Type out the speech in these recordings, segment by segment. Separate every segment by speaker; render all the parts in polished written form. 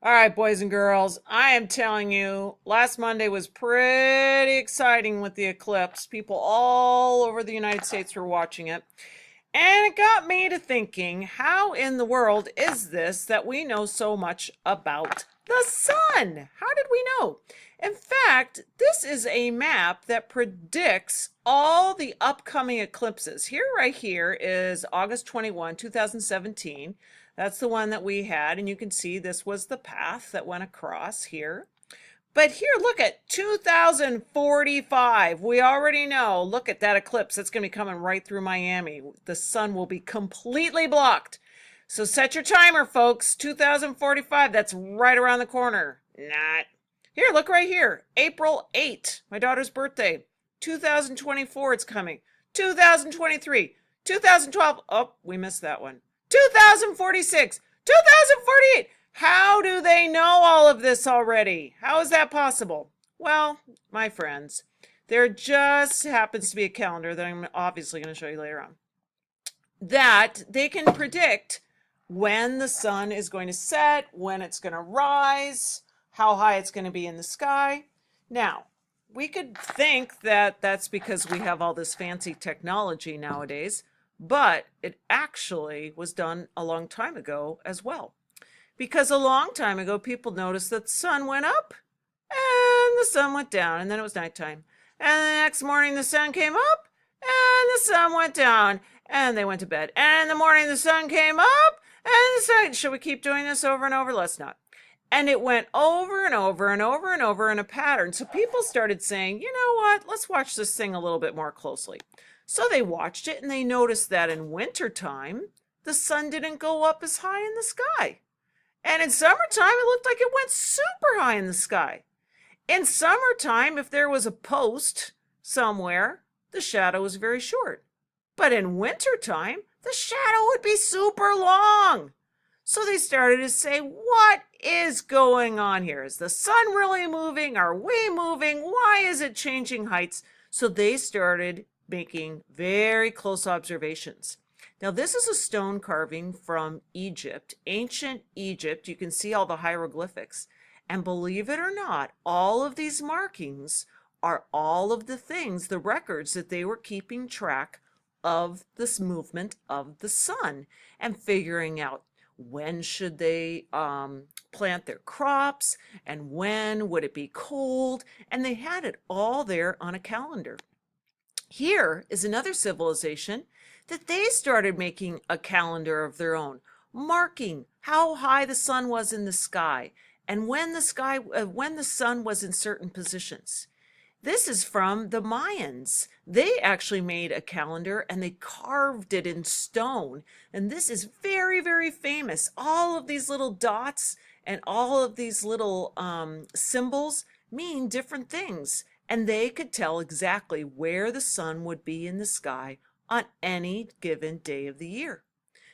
Speaker 1: All right, boys and girls, I am telling you, last Monday was pretty exciting with the eclipse. People all over the United States were watching it. And it got me to thinking, how in the world is this that we know so much about the sun? How did we know? In fact, this is a map that predicts all the upcoming eclipses. Right here is August 21, 2017. That's the one that we had, and you can see this was the path that went across here. But here, look at 2045. We already know. Look at that eclipse. That's going to be coming right through Miami. The sun will be completely blocked. So set your timer, folks. 2045. That's right around the corner. Not. Here, look right here. April 8th, my daughter's birthday. 2024, it's coming. 2023. 2012. Oh, we missed that one. 2046. 2048. How do they know all of this already? How is that possible? Well, my friends, there just happens to be a calendar that I'm obviously going to show you later on that they can predict when the sun is going to set, when it's going to rise, how high it's going to be in the sky. Now, we could think that that's because we have all this fancy technology nowadays, but it actually was done a long time ago as well. Because a long time ago, people noticed that the sun went up and the sun went down, and then it was nighttime. And the next morning, the sun came up and the sun went down, and they went to bed. And in the morning, the sun came up and the sun. Should we keep doing this over and over? Let's not. And it went over and over and over and over in a pattern. So people started saying, you know what, let's watch this thing a little bit more closely. So they watched it and they noticed that in wintertime, the sun didn't go up as high in the sky. And in summertime, it looked like it went super high in the sky. In summertime, if there was a post somewhere, the shadow was very short. But in wintertime, the shadow would be super long. So they started to say, what is going on here? Is the sun really moving? Are we moving? Why is it changing heights? So they started making very close observations. Now, this is a stone carving from Egypt, ancient Egypt. You can see all the hieroglyphics. And believe it or not, all of these markings are all of the things, the records that they were keeping track of this movement of the sun and figuring out when should they plant their crops and when would it be cold. And they had it all there on a calendar. Here is another civilization that they started making a calendar of their own, marking how high the sun was in the sky and when the sun was in certain positions. This is from the Mayans. They actually made a calendar and they carved it in stone. And this is very, very famous. All of these little dots and all of these little symbols mean different things. And they could tell exactly where the sun would be in the sky on any given day of the year.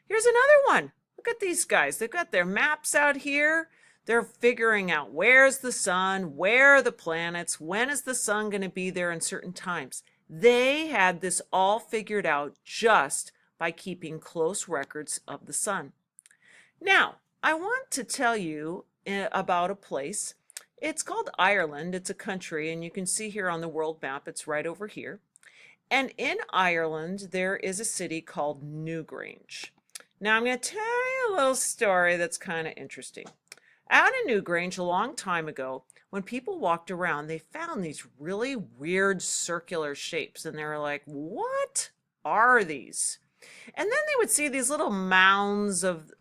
Speaker 1: Here's another one. Look at these guys. They've got their maps out here. They're figuring out where's the sun, where are the planets, when is the sun going to be there in certain times. They had this all figured out just by keeping close records of the sun. Now, I want to tell you about a place. It's called Ireland. It's a country, and you can see here on the world map, it's right over here. And in Ireland, there is a city called Newgrange. Now, I'm going to tell you a little story that's kind of interesting. Out in Newgrange, a long time ago, when people walked around, they found these really weird circular shapes, and they were like, what are these? And then they would see these little mounds of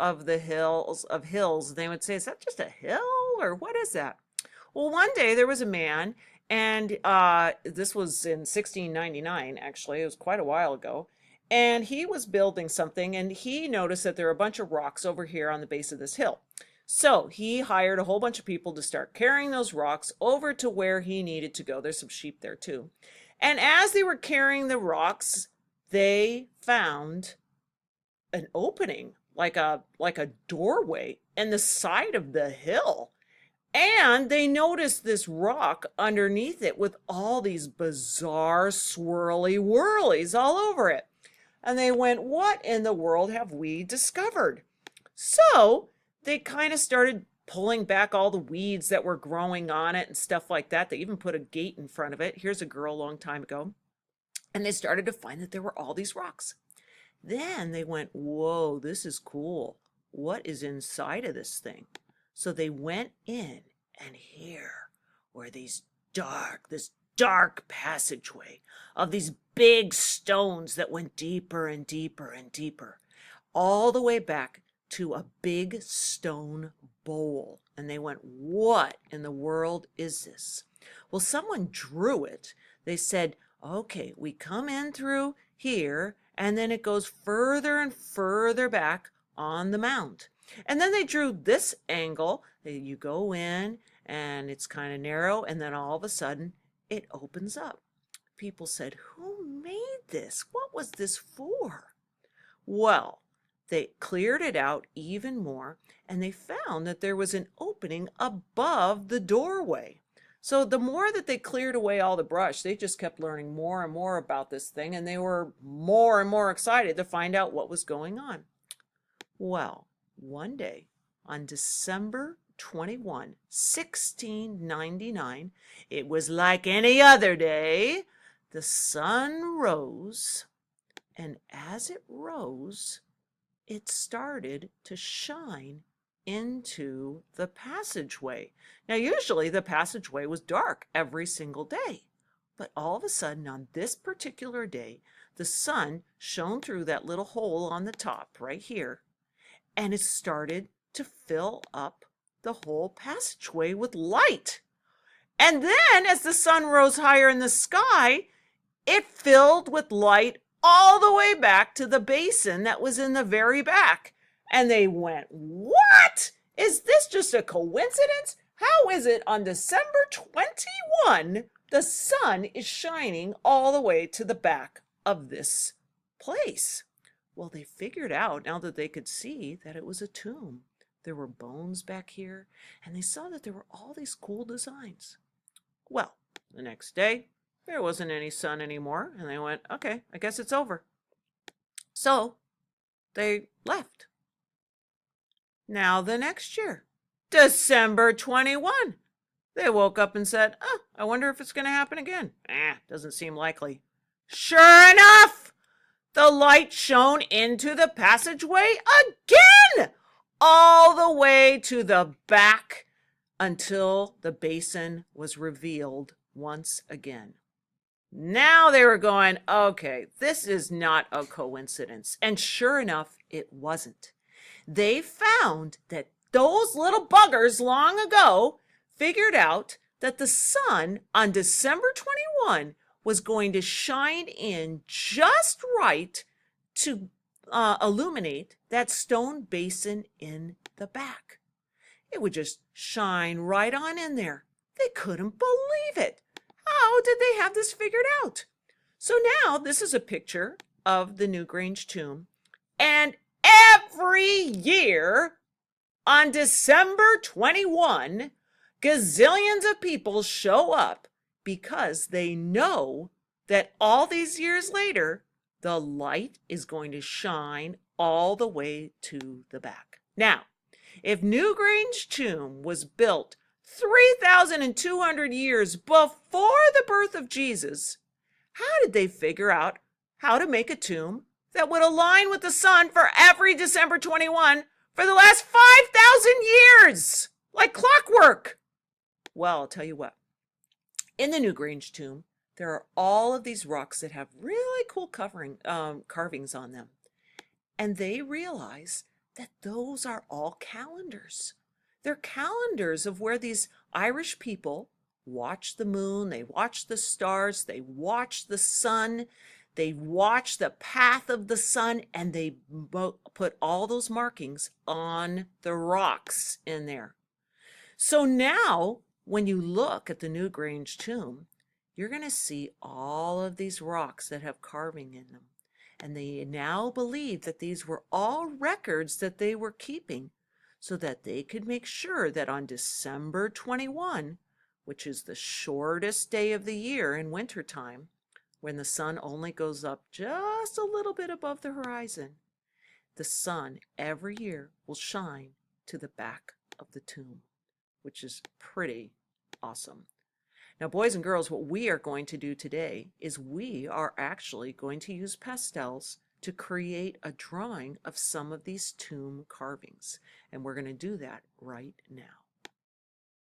Speaker 1: hills, and they would say, is that just a hill, or what is that? Well, one day there was a man, and this was in 1699, actually. It was quite a while ago. And he was building something, and he noticed that there were a bunch of rocks over here on the base of this hill. So he hired a whole bunch of people to start carrying those rocks over to where he needed to go. There's some sheep there too. And as they were carrying the rocks, they found an opening, like a doorway in the side of the hill. And they noticed this rock underneath it with all these bizarre swirly whirlies all over it. And they went, what in the world have we discovered? So they kind of started pulling back all the weeds that were growing on it and stuff like that. They even put a gate in front of it. Here's a girl a long time ago. And they started to find that there were all these rocks. Then they went, whoa, this is cool. What is inside of this thing? So they went in, and here were this dark passageway of these big stones that went deeper and deeper and deeper, all the way back to a big stone bowl. And they went, what in the world is this? Well, someone drew it. They said, okay, we come in through here, and then it goes further and further back on the mound. And then they drew this angle. You go in, and it's kind of narrow, and then all of a sudden, it opens up. People said, who made this? What was this for? Well, they cleared it out even more, and they found that there was an opening above the doorway. So the more that they cleared away all the brush, they just kept learning more and more about this thing, and they were more and more excited to find out what was going on. Well, one day on December 21, 1699, it was like any other day. The sun rose, and as it rose, it started to shine into the passageway. Now, usually the passageway was dark every single day, but all of a sudden on this particular day, the sun shone through that little hole on the top right here, and it started to fill up the whole passageway with light. And then as the sun rose higher in the sky, it filled with light all the way back to the basin that was in the very back. And they went, what? Is this just a coincidence? How is it on December 21, the sun is shining all the way to the back of this place? Well, they figured out now that they could see that it was a tomb. There were bones back here, and they saw that there were all these cool designs. Well, the next day, there wasn't any sun anymore, and they went, okay, I guess it's over. So they left. Now the next year, December 21, they woke up and said, oh, I wonder if it's going to happen again. Doesn't seem likely. Sure enough, the light shone into the passageway again, all the way to the back until the basin was revealed once again. Now they were going, okay, this is not a coincidence. And sure enough, it wasn't. They found that those little buggers long ago figured out that the sun on December 21 was going to shine in just right to illuminate that stone basin in the back. It would just shine right on in there. They couldn't believe it. How did they have this figured out? So now this is a picture of the Newgrange tomb, and every year on December 21, gazillions of people show up because they know that all these years later, the light is going to shine all the way to the back. Now, if Newgrange tomb was built 3,200 years before the birth of Jesus, how did they figure out how to make a tomb that would align with the sun for every December 21 for the last 5,000 years? Like clockwork. Well, I'll tell you what. In the Newgrange tomb, there are all of these rocks that have really cool carvings on them. And they realize that those are all calendars. They're calendars of where these Irish people watch the moon, they watch the stars, they watch the sun, they watch the path of the sun, and they put all those markings on the rocks in there. So now, when you look at the Newgrange tomb, you're going to see all of these rocks that have carving in them. And they now believe that these were all records that they were keeping so that they could make sure that on December 21, which is the shortest day of the year in wintertime, when the sun only goes up just a little bit above the horizon, the sun every year will shine to the back of the tomb, which is pretty awesome. Now, boys and girls, what we are going to do today is we are actually going to use pastels to create a drawing of some of these tomb carvings. And we're going to do that right now.